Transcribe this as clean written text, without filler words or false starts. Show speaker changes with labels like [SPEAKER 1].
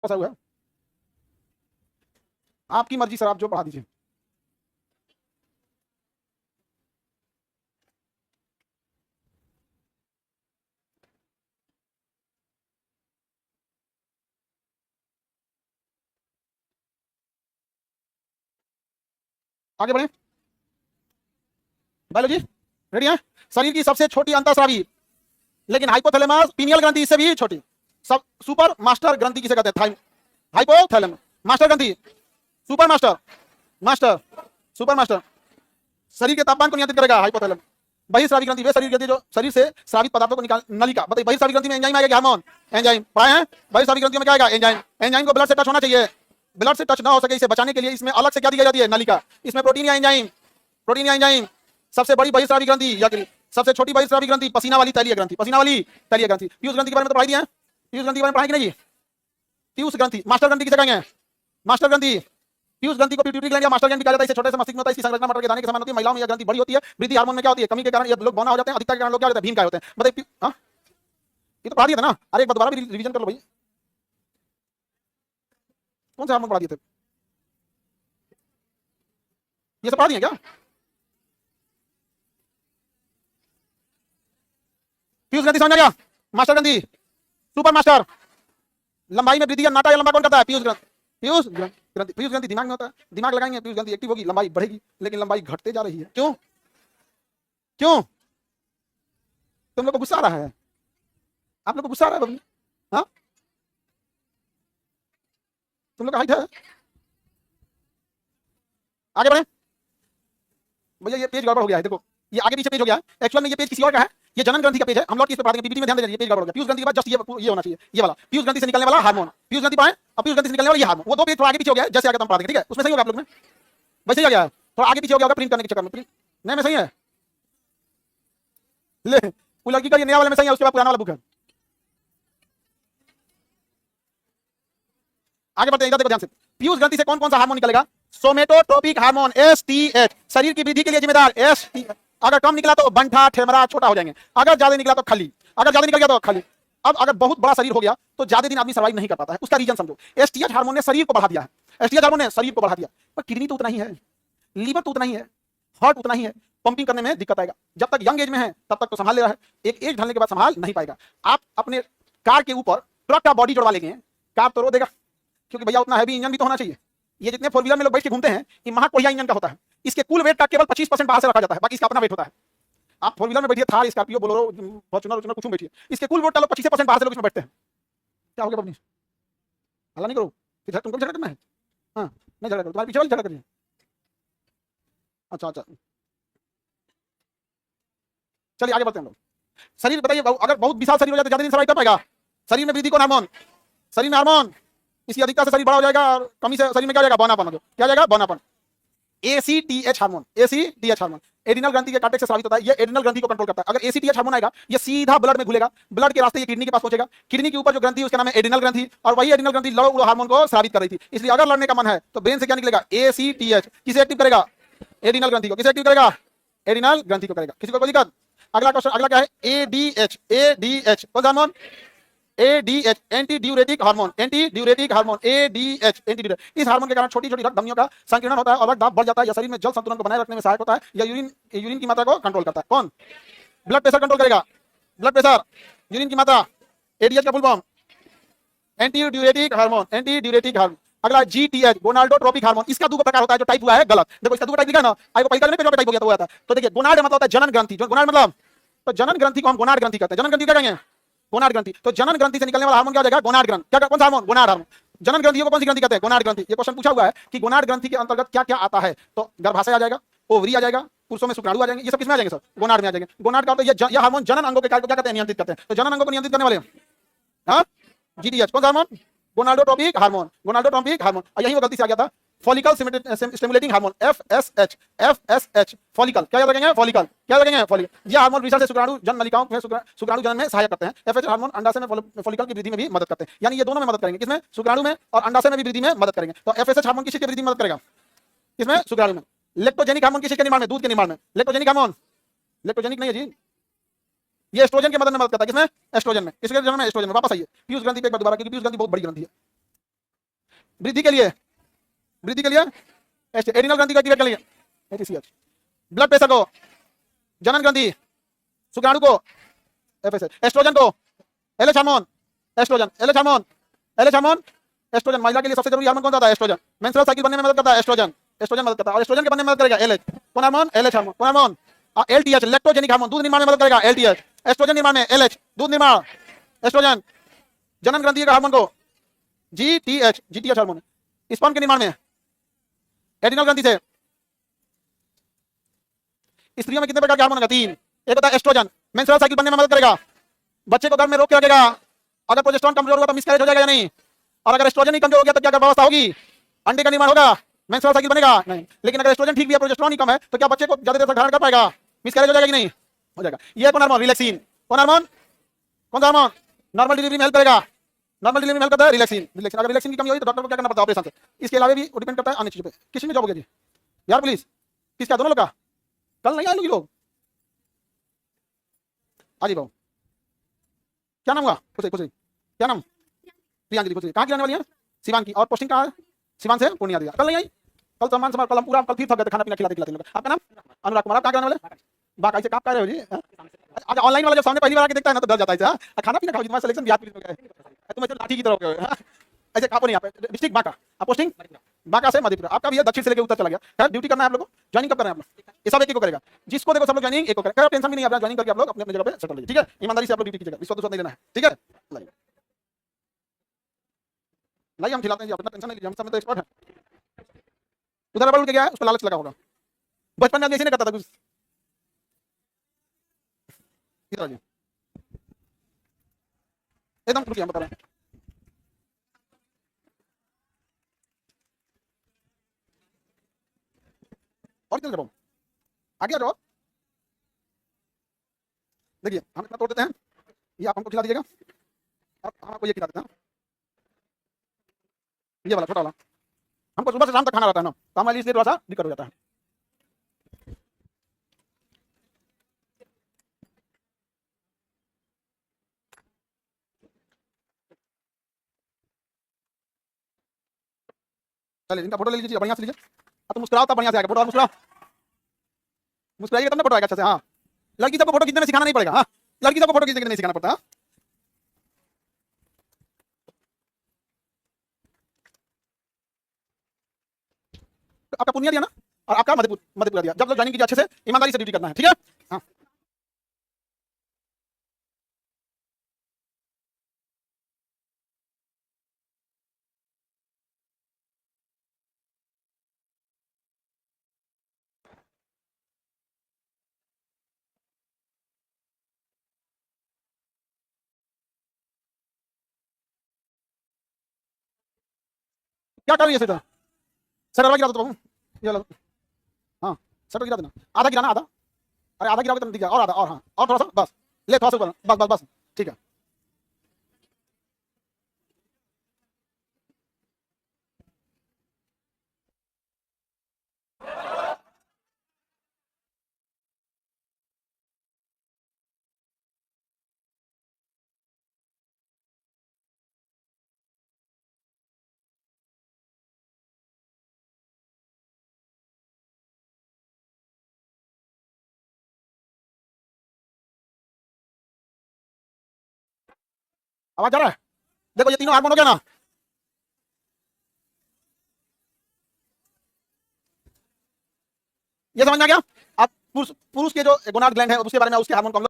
[SPEAKER 1] फंसा हुआ है। आपकी मर्जी सर, आप जो पढ़ा दीजिए। आगे बढ़े। बायोलॉजी रेडी है। शरीर की सबसे छोटी अंतःस्रावी लेकिन हाइपोथैलेमस पीनियल ग्रंथि इससे भी छोटी। सब सुपर मास्टर ग्रंथि किसे कहते हैं? हाइपोथैलेमस मास्टर ग्रंथि, super master, master, super master. शरीर के तापमान को नियंत्रित करेगा हाइपोथैलेमस। बहिर्स्रावी ग्रंथि वे शरीर ग्रंथि जो शरीर से स्रावित पदार्थों को निकाल नलिका। बताइए बहिर्स्रावी ग्रंथि में एंजाइम आएगा, हार्मोन, एंजाइम पढ़ाए हैं। बहिर्स्रावी ग्रंथि में क्या आएगा? एंजाइम। एंजाइम को ब्लड से टच होना चाहिए, ब्लड से टच ना हो सके इसे बचाने के लिए इसमें अलग से क्या दी जाती है? नलिका। इसमें प्रोटीन या एंजाइम, प्रोटीन या एंजाइम। सबसे बड़ी बहिर्स्रावी ग्रंथि या सबसे छोटी बहिर्स्रावी ग्रंथि पसीना वाली तैलीय ग्रंथि, पसीना वाली तैलीय ग्रंथि। पीयूष ग्रंथि के बारे में तो पढ़ाई दिया है। पीयूष ग्रंथि के बारे में पढ़ाई कि नहीं? पीयूष ग्रंथि मास्टर ग्रंथि किसे कहेंगे? मास्टर ग्रंथि। पीयूष ग्रंथि को पिट्यूटरी ग्लैंड या मास्टर ग्लैंड भी कहा जाता है। इसे छोटे से मस्तिष्क में होता है। इसकी संरचना मटर के दाने के समान होती है। महिलाओं में यह ग्रंथि बड़ी होती है। वृद्धि हार्मोन में क्या होती है? कमी के कारण ये लोग बौना हो जाते हैं। अधिकता के कारण लोग क्या होते हैं? भीम काय होते हैं। बताइए हाँ, ये तो पढ़ा दिया था ना। अरे एक बार दोबारा भी रिवीजन कर लो भाई। कौन से हार्मोन पढ़ा दिए थे? ये सब पढ़ा दिए क्या? पीयूष ग्रंथि समझ आ गया? मास्टर ग्रंथि, सुपर मास्टर। लंबाई में वृद्धि या नाटा या लंबा कौन करता है? पीयूष ग्रंथि। पीयूष ग्रंथि, पीयूष ग्रंथि दिमाग में होता है। दिमाग लगाएंगे पीयूष ग्रंथि एक्टिव होगी, लंबाई बढ़ेगी। लेकिन लंबाई घटते जा रही है, क्यों? क्यों? तुम लोग को गुस्सा आ रहा है? आप लोग को गुस्सा आ रहा है बबली? हाँ, तुम लोग का हाइट है। आगे बढ़े भैया। ये पेज गड़बड़ हो गया है, देखो ये आगे पीछे पेज हो गया है। एक्चुअल में ये पेज किसी और का है। ये जनन ग्रंथि का पेज है। हम लोग किस पे पढ़ा देंगे? पीपीटी में ध्यान दीजिए, पेज गड़बड़ हो गया। पीयूष ग्रंथि के बाद जस्ट ये होना चाहिए, ये वाला पीयूष ग्रंथि से निकलने वाला हार्मोन। पीयूष ग्रंथि पाए और पीयूष ग्रंथि से निकलने वाला ये हार्मोन, वो दो पेज थोड़ा आगे पीछे हो गया है। जैसे आगे हम पढ़ा देंगे, ठीक है? उसमें सही होगा आप लोग में, वैसे ही आ गया है। थोड़ा आगे पीछे हो गया होगा प्रिंट करने के चक्कर में। प्रिंट नए में सही है। ले वो लड़की का ये नया वाले में सही है, उसके बाद पुराना वाला बुक है। आगे बढ़ते हैं, इधर देखो ध्यान से। पीयूष ग्रंथि से कौन कौन सा हार्मोन निकलेगा? सोमेटोट्रोपिक हार्मोन एसटीएच, शरीर की वृद्धि के लिए जिम्मेदार एसटीएच। अगर कम निकला तो बंठा ठेमरा छोटा हो जाएंगे। अगर ज्यादा निकला तो खली, अगर ज्यादा निकल गया तो खली। अब अगर बहुत बड़ा शरीर हो गया तो ज्यादा दिन आदमी सर्वाइव नहीं कर पाता है। उसका रीजन समझो। एसटीएच हार्मोन ने शरीर को बढ़ा दिया है। एसटीएच हार्मोन ने शरीर को बढ़ा दिया, पर किडनी तो उतना ही है, लीवर तो उतना ही है, हार्ट उतना ही है। पंपिंग करने में दिक्कत आएगा। जब तक यंग एज में है तब तक तो संभाल ले रहा है, एक एज ढलने के बाद संभाल नहीं पाएगा। आप अपने कार के ऊपर ट्रक का बॉडी जोड़वा लेंगे, कार तो रो देगा, क्योंकि भैया उतना हैवी इंजन भी तो होना चाहिए। ये जितने फोर व्हीलर में लोग बैठ के घूमते हैं, ये महा कोहिया इंजन का होता है। इसके कुल वेट का केवल 25% बाहर से रखा जाता है, बाकी इसका अपना वेट होता है। आप फोर व्हीलर में बैठिए, थार, स्कॉर्पियो, बोलेरो, फॉर्च्यूनर, कुछ बैठिए, इसके कुल वेट का लोग 25% बाहर से लोग इसमें बैठते हैं। क्या हो गया बबनी? हल्ला नहीं करो, फिर तुमको झगड़ा करना है। हाँ नहीं झगड़ा करो, तुम्हारे पीछे वाली झगड़ा करिए। अच्छा अच्छा, चलिए आगे बढ़ते हैं हम लोग। शरीर बताइए, अगर बहुत विशाल शरीर हो जाए तो ज्यादा दिन सर्वाइव कर पाएगा? शरीर में वृद्धि कौन हार्मोन? शरीर में हार्मोन। इसकी अधिकता से शरीर बड़ा हो जाएगा और कमी से शरीर में क्या हो जाएगा? बौनापन हो जाएगा। क्या हो जाएगा? बौनापन। ACTH hormone, ACTH hormone adrenal ग्रंथि के कॉर्टेक्स से स्रावित होता है। ये एड्रिनल ग्रंथि को कंट्रोल करता है। अगर एसीटीएच हार्मोन आएगा, ये सीधा ब्लड में घुलेगा, ब्लड के रास्ते ये किडनी के पास पहुंचेगा। किडनी के ऊपर जो ग्रंथि है उसका नाम है एड्रिनल ग्रंथि, और वही एड्रिनल ग्रंथि लड़ो हार्मोन को स्रावित कर रही थी। इसलिए अगर लड़ने का मन है तो ब्रेन से क्या निकलेगा? एसीटीएच। किसे एक्टिव करेगा? एड्रिनल ग्रंथि को। किसे एक्टिव करेगा? एड्रिनल ग्रंथि को करेगा। किसी को कोई दिक्कत? अगला क्वेश्चन, अगला क्या है? एडीएच। एडीएच कौन सा hormone? ADH, anti diuretic hormone, anti diuretic hormone, ADH, anti diuretic. इस हार्मोन के कारण छोटी छोटी रक्त धमनियों का संकीर्णन होता है और रक्त दाब बढ़ जाता है। यह शरीर में जल संतुलन को बनाए रखने में सहायक होता है। यह यूरिन की मात्रा को कंट्रोल करता है। कौन? ब्लड प्रेशर कंट्रोल करेगा। ब्लड प्रेशर, यूरिन की मात्रा। एडीएच का full form anti diuretic hormone, anti diuretic hormone. अगला जीटीएच, गोनाडोट्रोपिक हार्मोन। इसका दो प्रकार होता है, जो टाइप हुआ है गलत। देखो इसका दो टाइप लिखा ना, आई वो पहले पे टाइप हो गया तो हुआ था। तो देखिए गोनाड मतलब होता है जनन ग्रंथि, जो गोनाड मतलब, तो जनन ग्रंथि को हम गोनाड ग्रंथि कहते हैं। जनन ग्रंथि क्या कहेंगे? गोनाड ग्रंथि। तो जनन ग्रंथि से निकलने वाला हार्मोन क्या हो जाएगा? गोनाड ग्रंथि। क्या कौन सा हार्मोन? Gonad hormone. जनन ग्रंथि को कौन सी ग्रंथि कहते हैं? गोनाड ग्रंथि। ये क्वेश्चन पूछा हुआ है कि गोनाड ग्रंथि के अंतर्गत क्या क्या आता है, तो गर्भाशय आ जाएगा, ओवरी आ जाएगा, पुरुषों में शुक्राणु आ जाएंगे। ये सब किसमें आ जाएंगे? सर गोनाड में आ जाएंगे। गोनाड का तो ये हार्मोन जनन अंगों के कार्य को क्या कहते हैं? नियंत्रित करते हैं। तो जनन अंगों को नियंत्रित करने वाले हाँ जीटीएच। कौन सा hormone? Gonadotropic hormone, gonadotropic hormone. यही वो गलती से आ गया था, follicle stimulating hormone, FSH. FSH follicle क्या याद रखेंगे? फॉलिकल क्या याद रखेंगे? फॉलिकल। ये हार्मोन विशेष से शुक्राणु जन नलिकाओं में शुक्राणु जनन में सहायक करते हैं। एफएसएच हार्मोन अंडाशय में फॉलिकल की वृद्धि में भी मदद करते हैं। यानी ये दोनों में मदद करेंगे। किसमें? शुक्राणु में, और अंडाशय में भी वृद्धि में मदद करेंगे। तो एफएसएच हार्मोन किसकी वृद्धि में मदद करेगा? किसमें? शुक्राणु में। लेक्टोजेनिक हार्मोन किसके निर्माण में? दूध के निर्माण में। लेक्टोजेनिक हार्मोन, लेक्टोजेनिक नहीं है जी, ये एस्ट्रोजन के मदद में मदद करता है। किसमें? एस्ट्रोजन में। किसके जन्म में? एस्ट्रोजन में। वापस आइए पीयूष ग्रंथि पे एक बार दोबारा, क्योंकि पीयूष ग्रंथि बहुत बड़ी ग्रंथि है। वृद्धि के लिए, वृद्धि के लिए एडिनल ग्रंथि को एक्टिवेट कर लिए एटीसीएच, ब्लड प्रेशर को, जनन ग्रंथि, शुक्राणु को एफएसएच, एस्ट्रोजन को LH hormone, oestrogen LH hormone, LH hormone oestrogen. महिला के लिए सबसे जरूरी हार्मोन कौन सा है? एस्ट्रोजन। मेंस्ट्रुअल साइकिल बनने में मदद करता है एस्ट्रोजन, एस्ट्रोजन मदद करता है। और एस्ट्रोजन के बनने में मदद करेगा एलएच, कौन हार्मोन? LH hormone. कौन हार्मोन? एलटीएच, लैक्टोजेनिक हार्मोन, दूध निर्माण में मदद करेगा एलटीएच, एस्ट्रोजन निर्माण में एलएच, दूध निर्माण एस्ट्रोजन। जनन ग्रंथि का हार्मोन को जीटीएच, जीटीएच हार्मोन, स्पर्म के निर्माण में एडिनल ग्रंथि से। स्त्रियों में कितने प्रकार के हार्मोन होगा? 3। एक होता है एस्ट्रोजन, मेंस्ट्रुअल साइकिल बनने में मदद करेगा, बच्चे को गर्भ में रोक के रखेगा। अगर प्रोजेस्टेरोन कमजोर होगा तो मिसकैरेज हो जाएगा या नहीं? और अगर एस्ट्रोजन ही कमजोर हो गया तो क्या गर्भावस्था होगी? अंडे का निर्माण होगा, मेंस्ट्रुअल साइकिल बनेगा नहीं। लेकिन अगर एस्ट्रोजन ठीक भी है, प्रोजेस्टेरोन ही कम है, तो क्या बच्चे को ज्यादा देर तक धारण कर पाएगा? मिसकैरेज हो जाएगा कि नहीं? हो जाएगा। ये कौन हार्मोन? रिलैक्सिन। कौन हार्मोन? कौन सा हार्मोन? नॉर्मल डिलीवरी में हेल्प करेगा, नॉर्मल डिलीवरी में हेल्प करता है रिलैक्सिन। रिलैक्सिन, अगर रिलैक्सिन की कमी हुई तो डॉक्टर को क्या करना पड़ता है? ऑपरेशन से। इसके अलावा भी डिपेंड करता है अन्य चीजों पे। किसी में जॉब हो गया जी यार प्लीज, किसका? दोनों लोग का? कल नहीं आए लोग? आजी बाबू, क्या नाम हुआ? कुछ कुछ क्या नाम? प्रियांजलि। कुछ कहाँ की रहने वाली है? सिवान की। और पोस्टिंग कहाँ है? सिवान से पूर्णिया दिया। कल नहीं आई? कल सम्मान समारोह, कल हम पूरा, कल फिर थक गए थे खाना पीना खिलाते खिलाते लोग। आपका नाम? अनुराग कुमार। आप कहाँ के रहने वाले? बाकाई से। कहाँ कह रहे हो जी? अच्छा, ऑनलाइन वाला जब सामने पहली बार आके देखता है ना तो डर जाता है। खाना पीना खाओ, तुम्हारा सिलेक्शन बिहार पुलिस में गया है, तुम ऐसे लाठी की तरह हो गए। ऐसे कहाँ नहीं? आप डिस्ट्रिक्ट बांका, आप पोस्टिंग बांका से मधेपुरा। आपका भी है दक्षिण से लेकर उत्तर चला गया। खैर ड्यूटी करना है आप लोगों को। ज्वाइनिंग कब कर रहे हैं आप लोग? ये सब एक को करेगा। जिसको देखो सब लोग ज्वाइनिंग एक को करेगा। टेंशन भी नहीं, आप ज्वाइनिंग करके आप लोग अपने अपने जगह पे सेटल लीजिए, ठीक है? ईमानदारी से आप लोग ड्यूटी कीजिएगा, विश्वास नहीं लेना है, ठीक है? लाइए हम खिलाते हैं जी, अपना टेंशन नहीं लीजिए, हम सब में तो एक्सपर्ट है। उधर रबड़ उड़ के गया है, उसको लालच लगा होगा। बचपन में आदमी ऐसे नहीं करता था कुछ। इधर आइए, एकदम रुकिए, हम बता रहे हैं। और चल जाओ, आगे आ जाओ। देखिए हम इतना तोड़ देते हैं, ये आप हमको खिला दीजिएगा। अब हम आपको ये खिला देते हैं, ये वाला छोटा वाला। हमको सुबह से शाम तक खाना रहता है ना, तो हमारे लिए इसलिए थोड़ा सा दिक्कत हो जाता है। चलिए इनका फोटो ले लीजिए, बढ़िया से लीजिए। अब तो मुस्कुराओ, तब बढ़िया से आएगा फोटो। मुस्कुराओ, मुस्कुराइएगा तब ना फोटो आएगा अच्छे से। हाँ, लड़की सबको फोटो खींचने में सिखाना नहीं पड़ेगा। हाँ, लड़की सबको फोटो खींचने के नहीं सिखाना पड़ता। तो आपका पूर्णिया दिया ना, और आपका मधेपुरा दिया। जब लोग ज्वाइनिंग कीजिए अच्छे से, ईमानदारी से ड्यूटी करना है, ठीक है? हाँ, क्या कर रही है सर? सर अरवा गिरा दो तो बाबू, ये लो। हाँ, सर तो गिरा देना, आधा गिराना, आधा। अरे आधा गिराओगे तो दिख जाएगा। और आधा, और हाँ, और थोड़ा सा, बस। ले थोड़ा सा ऊपर, बस बस बस, ठीक है। आवाज जा रहा है? देखो ये तीनों हार्मोन हो गया ना। ये समझ में आ गया? आप पुरुष के जो गोनाड ग्लैंड है उसके बारे में, उसके हार्मोन को हम लोग